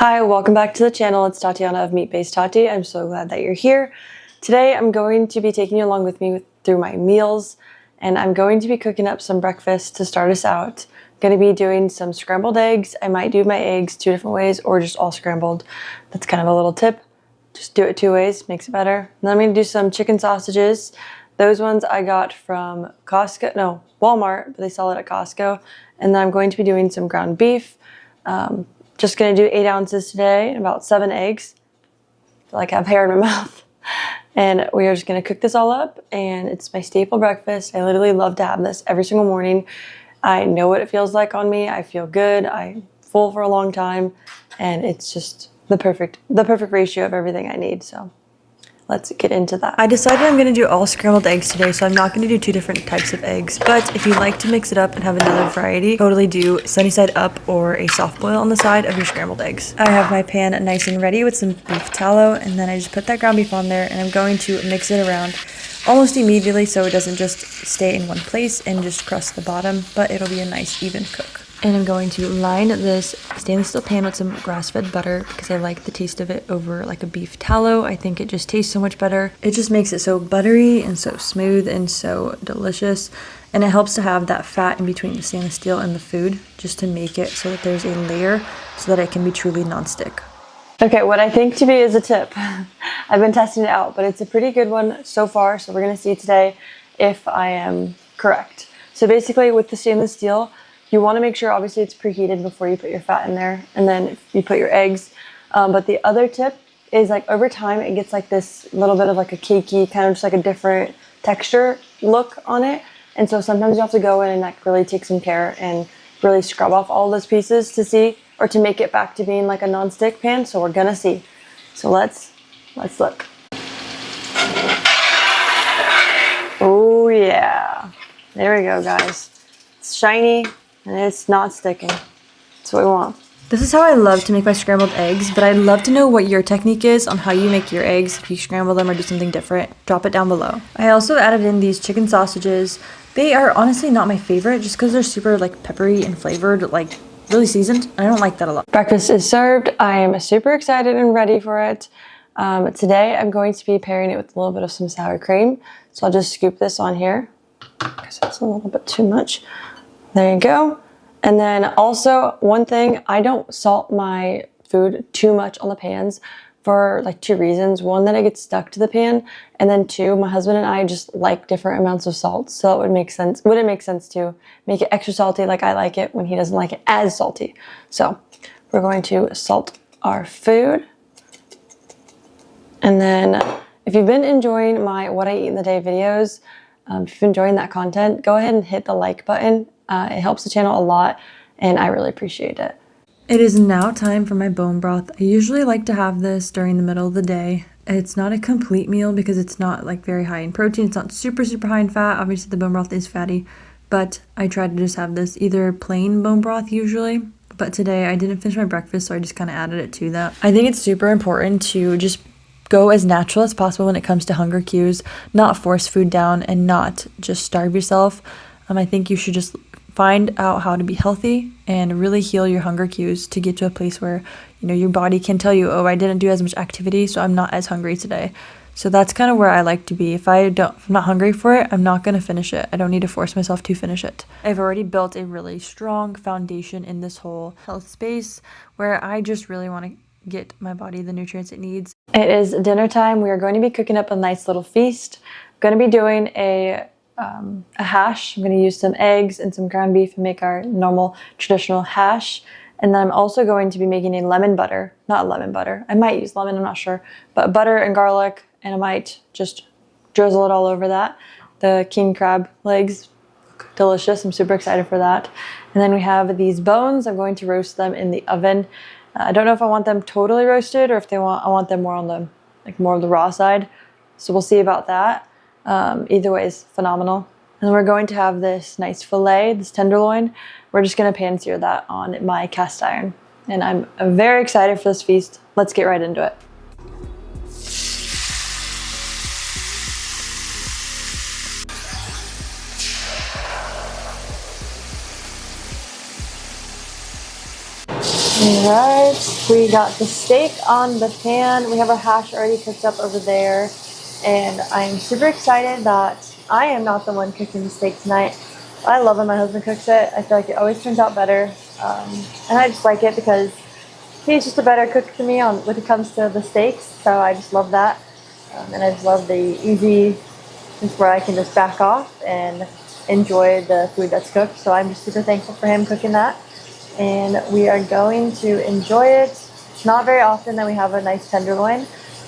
Hi, welcome back to the channel. It's Tatiana of Meat Based Tati. I'm so glad that you're here. Today I'm going to be taking you along with me through my meals, and I'm going to be cooking up some breakfast to start us out. I'm going to be doing some scrambled eggs. I might do my eggs two different ways or just all scrambled. That's kind of a little tip. Just do it two ways, makes it better. And then I'm going to do some chicken sausages. Those ones I got from Walmart, but they sell it at Costco. And then I'm going to be doing some ground beef. Just gonna do 8 ounces today and about 7 eggs. I feel like I have hair in my mouth. And we are just gonna cook this all up, and it's my staple breakfast. I literally love to have this every single morning. I know what it feels like on me. I feel good. I'm full for a long time, and it's just the perfect ratio of everything I need. So let's get into that. I decided I'm going to do all scrambled eggs today, so I'm not going to do two different types of eggs. But if you like to mix it up and have another variety, totally do sunny side up or a soft boil on the side of your scrambled eggs. I have my pan nice and ready with some beef tallow, and then I just put that ground beef on there, and I'm going to mix it around almost immediately so it doesn't just stay in one place and just crust the bottom, but it'll be a nice even cook. And I'm going to line this stainless steel pan with some grass-fed butter because I like the taste of it over like a beef tallow. I think it just tastes so much better. It just makes it so buttery and so smooth and so delicious. And it helps to have that fat in between the stainless steel and the food just to make it so that there's a layer so that it can be truly non-stick. Okay, what I think to be is a tip. I've been testing it out, but it's a pretty good one so far. So we're going to see today if I am correct. So basically with the stainless steel, you want to make sure obviously it's preheated before you put your fat in there, and then you put your eggs. But the other tip is like over time it gets like this little bit of like a cakey, kind of just like a different texture look on it. And so sometimes you have to go in and like really take some care and really scrub off all those pieces to see, or to make it back to being like a non-stick pan. So we're gonna see. So let's look. Oh yeah, there we go, guys. It's shiny. And it's not sticking. That's what we want. This is how I love to make my scrambled eggs, but I'd love to know what your technique is on how you make your eggs. If you scramble them or do something different, drop it down below. I also added in these chicken sausages. They are honestly not my favorite just because they're super like peppery and flavored, like really seasoned. I don't like that a lot. Breakfast is served. I am super excited and ready for it. Today I'm going to be pairing it with a little bit of some sour cream. So I'll just scoop this on here because it's a little bit too much. There you go. And then also one thing, I don't salt my food too much on the pans for like 2 reasons. One, that it gets stuck to the pan, and then 2, my husband and I just like different amounts of salt. So it would make sense. Wouldn't make sense to make it extra salty like I like it when he doesn't like it as salty. So we're going to salt our food. And then if you've been enjoying my what I eat in the day videos, if you're enjoying that content, go ahead and hit the like button. It helps the channel a lot, and I really appreciate it. It is now time for my bone broth. I usually like to have this during the middle of the day. It's not a complete meal because it's not like very high in protein. It's not super high in fat. Obviously the bone broth is fatty, but I try to just have this either plain bone broth usually. But today I didn't finish my breakfast, so I just kind of added it to that. I think it's super important to just go as natural as possible when it comes to hunger cues, not force food down and not just starve yourself. I think you should just find out how to be healthy and really heal your hunger cues to get to a place where, you know, your body can tell you, oh, I didn't do as much activity, so I'm not as hungry today. So that's kind of where I like to be. If I'm not hungry for it, I'm not going to finish it. I don't need to force myself to finish it. I've already built a really strong foundation in this whole health space where I just really want to get my body the nutrients it needs. It is dinner time. We are going to be cooking up a nice little feast. I'm going to be doing a hash. I'm going to use some eggs and some ground beef and make our normal traditional hash. And then I'm also going to be making a lemon butter, not lemon butter. I might use lemon, I'm not sure, but butter and garlic, and I might just drizzle it all over that. The king crab legs, delicious. I'm super excited for that. And then we have these bones. I'm going to roast them in the oven. I don't know if I want them totally roasted or if I want them more on the more of the raw side. So we'll see about that. Either way is phenomenal. And then we're going to have this nice filet, this tenderloin. We're just going to pan sear that on my cast iron. And I'm very excited for this feast. Let's get right into it. Alright, we got the steak on the pan. We have our hash already cooked up over there. And I'm super excited that I am not the one cooking the steak tonight. I love when my husband cooks it. I feel like it always turns out better. And I just like it because he's just a better cook than me when it comes to the steaks. So I just love that. And I just love the easy, just where I can just back off and enjoy the food that's cooked. So I'm just super thankful for him cooking that. And we are going to enjoy it. It's not very often that we have a nice tenderloin,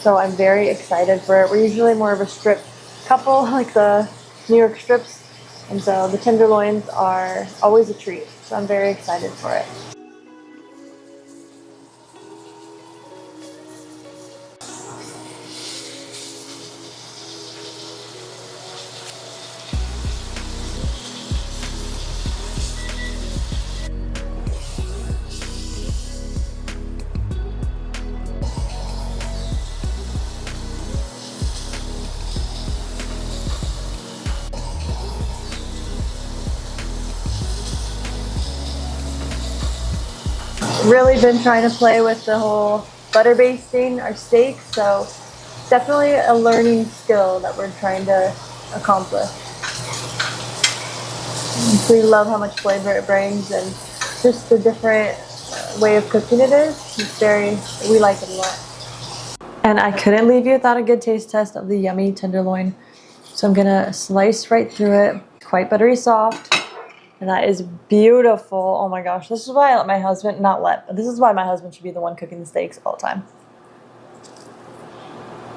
so I'm very excited for it. We're usually more of a strip couple, like the New York strips, and so the tenderloins are always a treat, so I'm very excited for it. Really been trying to play with the whole butter basting our steaks, so definitely a learning skill that we're trying to accomplish. We love how much flavor it brings and just the different way of cooking it is. We like it a lot. And I couldn't leave you without a good taste test of the yummy tenderloin. So I'm gonna slice right through it. Quite buttery soft. And that is beautiful. Oh my gosh. This is why I let my husband, but this is why my husband should be the one cooking the steaks all the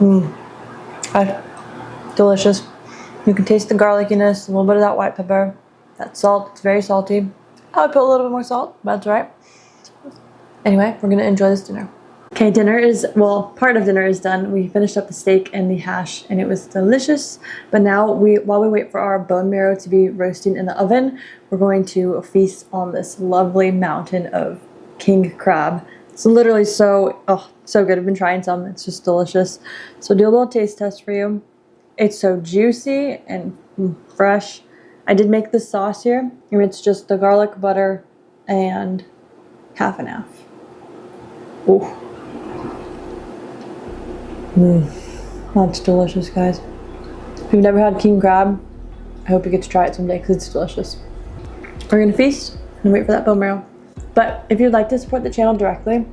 time. Delicious. You can taste the garlickiness, a little bit of that white pepper, that salt. It's very salty. I would put a little bit more salt, but that's right. Anyway, we're gonna enjoy this dinner. Okay, part of dinner is done. We finished up the steak and the hash and it was delicious. But now while we wait for our bone marrow to be roasting in the oven, we're going to feast on this lovely mountain of king crab. It's literally so good. I've been trying some, it's just delicious. So do a little taste test for you. It's so juicy and fresh. I did make this sauce here. It's just the garlic butter and half and half. Ooh. That's delicious, guys. If you've never had king crab, I hope you get to try it someday because it's delicious. We're gonna feast and wait for that bone marrow. But if you'd like to support the channel directly,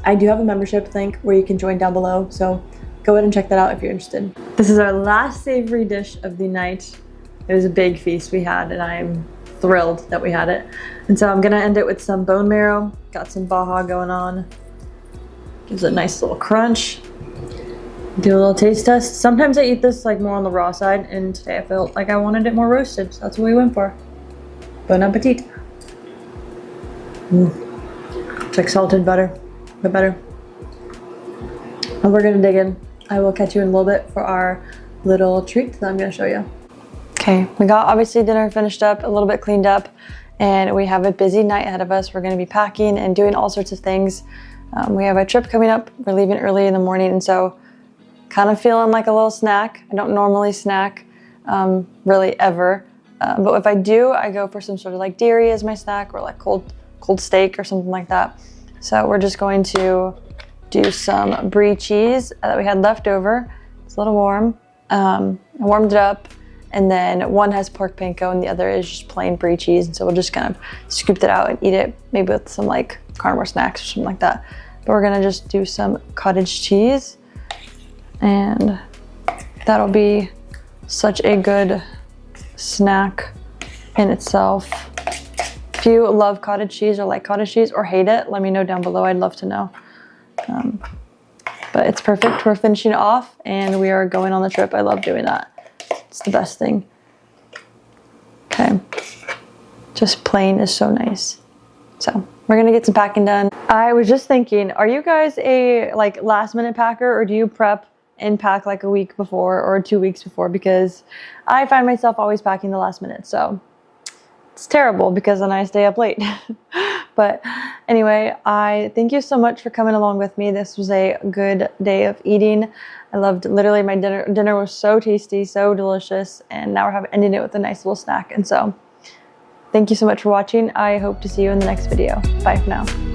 I do have a membership link where you can join down below, so go ahead and check that out if you're interested. This is our last savory dish of the night. It was a big feast we had and I'm thrilled that we had it. And so I'm gonna end it with some bone marrow. Got some baja going on. Gives it a nice little crunch. Do a little taste test. Sometimes I eat this like more on the raw side, and today I felt like I wanted it more roasted, so that's what we went for. Bon appetit. It's like salted butter, but better. And we're gonna dig in. I will catch you in a little bit for our little treat that I'm gonna show you. Okay, we got obviously dinner finished up, a little bit cleaned up, and we have a busy night ahead of us. We're gonna be packing and doing all sorts of things. We have a trip coming up. We're leaving early in the morning, and so kind of feeling like a little snack. I don't normally snack, really ever. But if I do, I go for some sort of like dairy as my snack or like cold steak or something like that. So we're just going to do some brie cheese that we had left over. It's a little warm. I warmed it up, and then one has pork panko and the other is just plain brie cheese. And so we'll just kind of scoop that out and eat it, maybe with some like carnivore snacks or something like that. But we're gonna just do some cottage cheese, and that'll be such a good snack in itself. If you love cottage cheese or like cottage cheese or hate it, let me know down below. I'd love to know. But it's perfect. We're finishing off and we are going on the trip. I love doing that. It's the best thing. Okay. Just plain is so nice. So we're gonna get some packing done. I was just thinking, are you guys a like last minute packer, or do you prep and pack like a week before or 2 weeks before? Because I find myself always packing the last minute, so it's terrible because then I stay up late. But anyway, I thank you so much for coming along with me. This was a good day of eating. I loved literally my dinner. Dinner was so tasty, so delicious, and now we're ending it with a nice little snack. And so thank you so much for watching. I hope to see you in the next video. Bye for now.